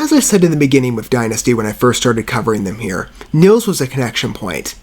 as I said in the beginning with Dynasty when I first started covering them here, Nils was a connection point.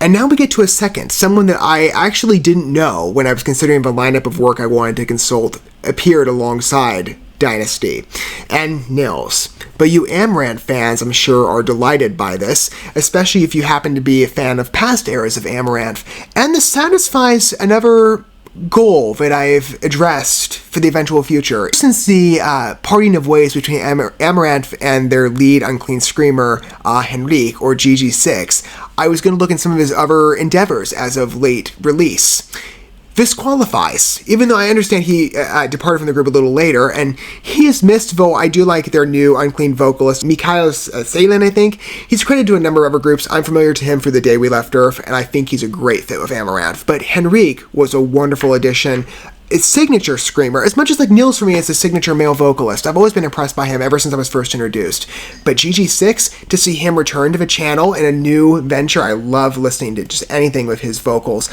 And now we get to a second, someone that I actually didn't know when I was considering the lineup of work I wanted to consult appeared alongside Dynasty and Nils. But you Amaranth fans, I'm sure, are delighted by this, especially if you happen to be a fan of past eras of Amaranth. And this satisfies another goal that I've addressed for the eventual future. Since the parting of ways between Amaranth and their lead Unclean Screamer, Henrique, or GG6, I was going to look at some of his other endeavors as of late release. This qualifies, even though I understand he departed from the group a little later, and he is missed, though I do like their new Unclean vocalist, Mikhailos Salin, I think. He's credited to a number of other groups. I'm familiar to him for The Day We Left Earth, and I think he's a great fit with Amaranth. But Henrique was a wonderful addition. It's signature screamer, as much as like Nils for me is a signature male vocalist. I've always been impressed by him ever since I was first introduced. But GG6, to see him return to the channel in a new venture, I love listening to just anything with his vocals.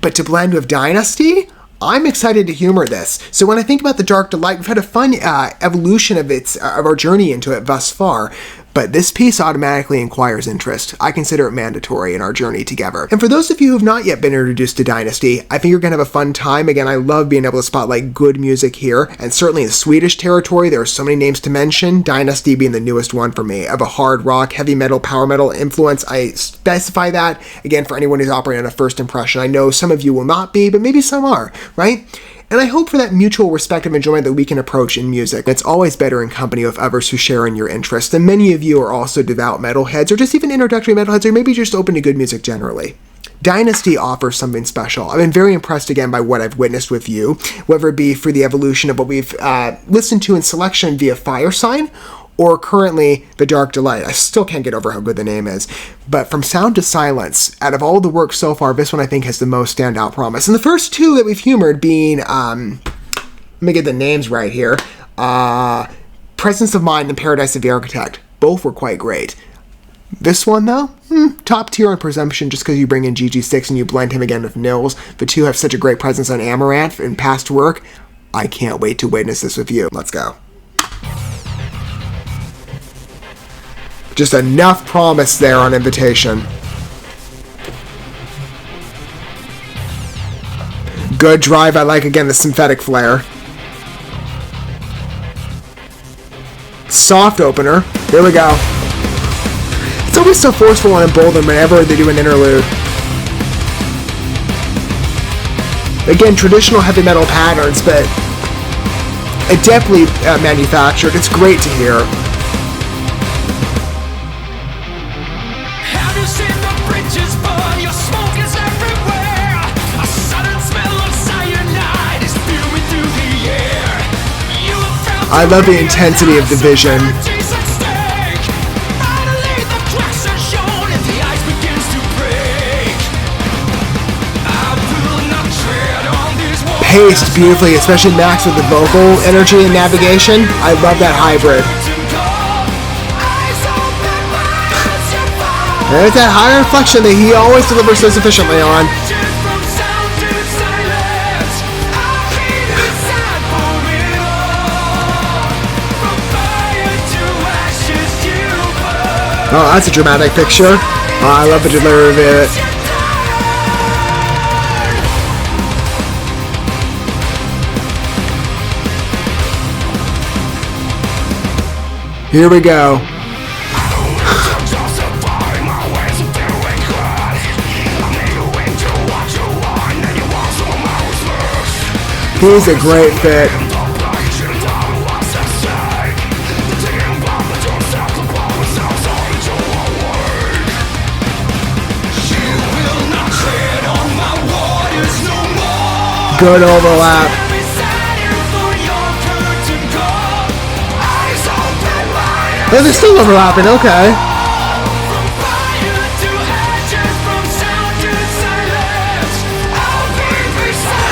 But to blend with Dynasty, I'm excited to humor this. So when I think about the Dark Delight, we've had a fun evolution of our journey into it thus far. But this piece automatically inquires interest. I consider it mandatory in our journey together. And for those of you who have not yet been introduced to Dynasty, I think you're going to have a fun time. Again, I love being able to spotlight good music here. And certainly in Swedish territory, there are so many names to mention, Dynasty being the newest one for me. Of a hard rock, heavy metal, power metal influence, I specify that, again, for anyone who's operating on a first impression. I know some of you will not be, but maybe some are, right? And I hope for that mutual respect and enjoyment that we can approach in music. It's always better in company with others who share in your interests. And many of you are also devout metalheads, or just even introductory metalheads, or maybe just open to good music generally. Dynasty offers something special. I've been very impressed again by what I've witnessed with you, whether it be for the evolution of what we've listened to in selection via Firesign, or currently The Dark Delight. I still can't get over how good the name is. But from Sound to Silence, out of all the work so far, this one I think has the most standout promise. And the first two that we've humored being, let me get the names right here, Presence of Mind and Paradise of the Architect. Both were quite great. This one, though, top tier on presumption just because you bring in GG6 and you blend him again with Nils. The two have such a great presence on Amaranth in past work. I can't wait to witness this with you. Let's go. Just enough promise there on invitation. Good drive. I like, again, the synthetic flair. Soft opener. Here we go. It's always so forceful and emboldened whenever they do an interlude. Again, traditional heavy metal patterns, but adeptly manufactured. It's great to hear. I love the intensity of the vision. Paced beautifully, especially Max with the vocal energy and navigation. I love that hybrid. There's that higher inflection that he always delivers so sufficiently on. Oh, that's a dramatic picture. Oh, I love the delivery of it. Here we go. He's a great fit. Good overlap. Oh, they're still overlapping, okay.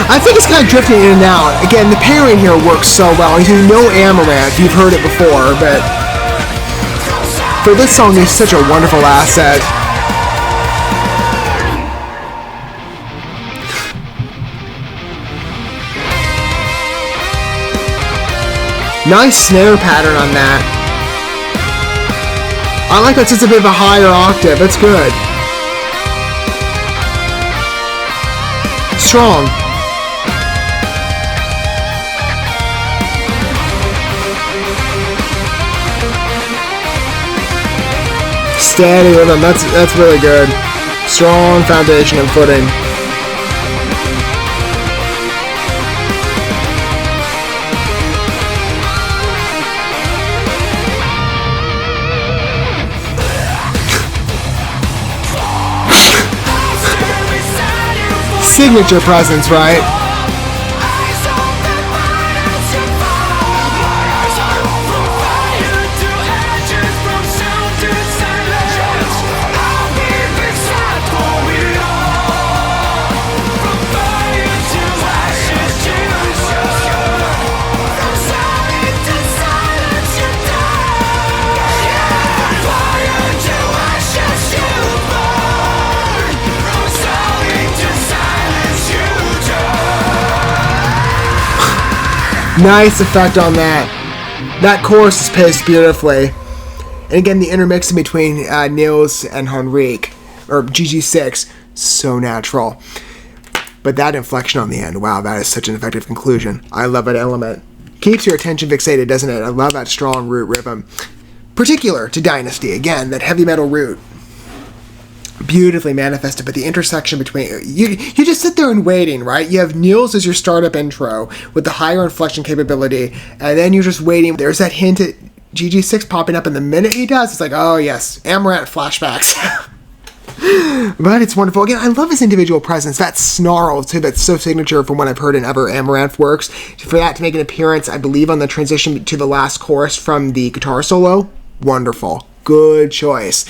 I think it's kind of drifting in and out. Again, the pairing here works so well. You know Amaranth, you've heard it before, but for this song, he's such a wonderful asset. Nice snare pattern on that. I like that it's a bit of a higher octave. That's good. Strong. Steady rhythm. That's really good. Strong foundation and footing. Signature presence, right? Nice effect on that. That chorus is paced beautifully. And again, the intermixing between Nils and Henrik, or GG6, so natural. But that inflection on the end, wow, that is such an effective conclusion. I love that element. Keeps your attention fixated, doesn't it? I love that strong root rhythm. Particular to Dynasty, again, that heavy metal root. Beautifully manifested, but the intersection between you just sit there and waiting, right? You have Nils as your startup intro with the higher inflection capability, and then you're just waiting. There's that hint at GG6 popping up, and the minute he does, it's like, oh yes, Amaranth flashbacks. But it's wonderful. Again, I love his individual presence. That snarl too, that's so signature from what I've heard in other Amaranth works. For that to make an appearance, I believe, on the transition to the last chorus from the guitar solo, wonderful, good choice.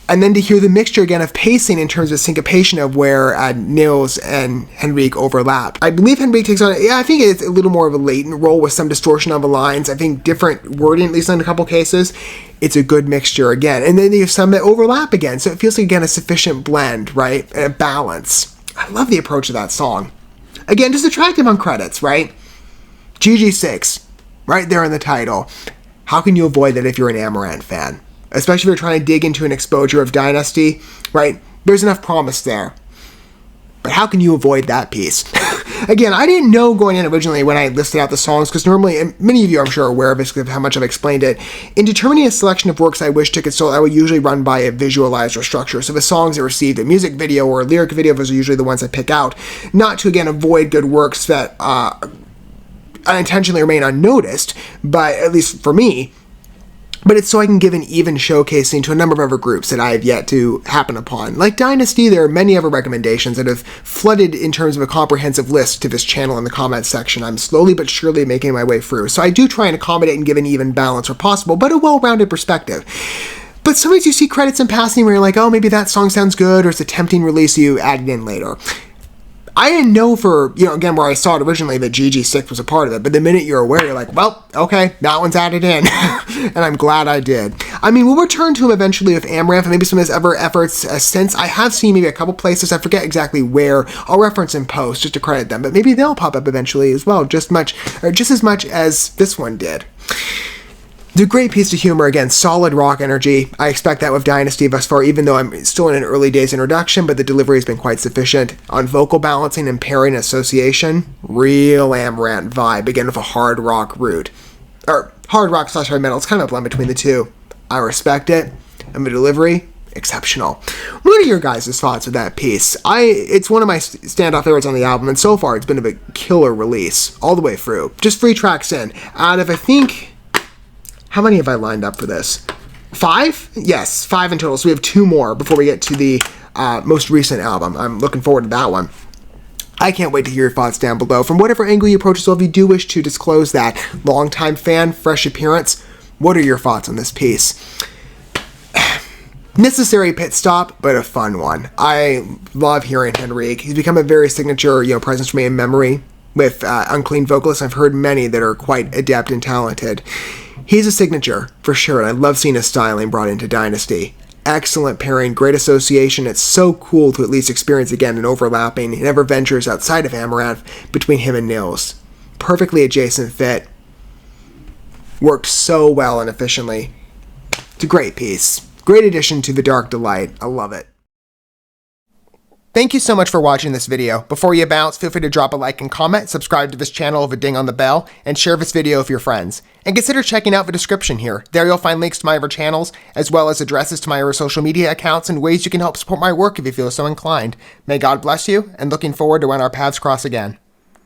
And then to hear the mixture again of pacing in terms of syncopation of where Nils and Henrik overlap. I believe Henrik takes on, I think it's a little more of a latent role with some distortion on the lines. I think different wording, at least in a couple cases. It's a good mixture again. And then you have some that overlap again. So it feels like, again, a sufficient blend, right? And a balance. I love the approach of that song. Again, just attractive on credits, right? GG6, right there in the title. How can you avoid that if you're an Amaranth fan? Especially if you're trying to dig into an exposure of Dynasty, right? There's enough promise there. But how can you avoid that piece? Again, I didn't know going in originally when I listed out the songs, because normally, and many of you I'm sure are aware of this because of how much I've explained it, in determining a selection of works I wish to consult, I would usually run by a visualizer structure. So the songs that received a music video or a lyric video, those are usually the ones I pick out, not to, again, avoid good works that unintentionally remain unnoticed, but at least for me, but it's so I can give an even showcasing to a number of other groups that I have yet to happen upon. Like Dynasty, there are many other recommendations that have flooded in terms of a comprehensive list to this channel in the comments section. I'm slowly but surely making my way through. So I do try and accommodate and give an even balance where possible, but a well-rounded perspective. But sometimes you see credits in passing where you're like, oh, maybe that song sounds good, or it's a tempting release you added in later. I didn't know for, again, where I saw it originally that GG6 was a part of it, but the minute you're aware, you're like, well, okay, that one's added in, and I'm glad I did. I mean, we'll return to him eventually with Amaranth, and maybe some of his other efforts since. I have seen maybe a couple places, I forget exactly where, I'll reference in post just to credit them, but maybe they'll pop up eventually as well, just as much as this one did. It's a great piece of humor, again, solid rock energy. I expect that with Dynasty thus far, even though I'm still in an early days introduction, but the delivery has been quite sufficient. On vocal balancing and pairing association, real Amaranth vibe, again with a hard rock root. Or hard rock / hard metal, it's kind of a blend between the two. I respect it, and the delivery, exceptional. What are your guys' thoughts of that piece? It's one of my standout favorites on the album, and so far it's been a killer release, all the way through. Just 3 tracks in, out of, I think... How many have I lined up for this? 5? Yes, 5 in total. So we have 2 more before we get to the most recent album. I'm looking forward to that one. I can't wait to hear your thoughts down below. From whatever angle you approach it, so if you do wish to disclose that longtime fan, fresh appearance, what are your thoughts on this piece? Necessary pit stop, but a fun one. I love hearing Henrik. He's become a very signature, presence for me in memory with unclean vocalists. I've heard many that are quite adept and talented. He's a signature, for sure, and I love seeing his styling brought into Dynasty. Excellent pairing, great association. It's so cool to at least experience again an overlapping in ever ventures outside of Amaranth between him and Nils. Perfectly adjacent fit. Worked so well and efficiently. It's a great piece. Great addition to the Dark Delight. I love it. Thank you so much for watching this video. Before you bounce, feel free to drop a like and comment, subscribe to this channel with a ding on the bell, and share this video with your friends. And consider checking out the description here. There you'll find links to my other channels, as well as addresses to my other social media accounts and ways you can help support my work if you feel so inclined. May God bless you, and looking forward to when our paths cross again.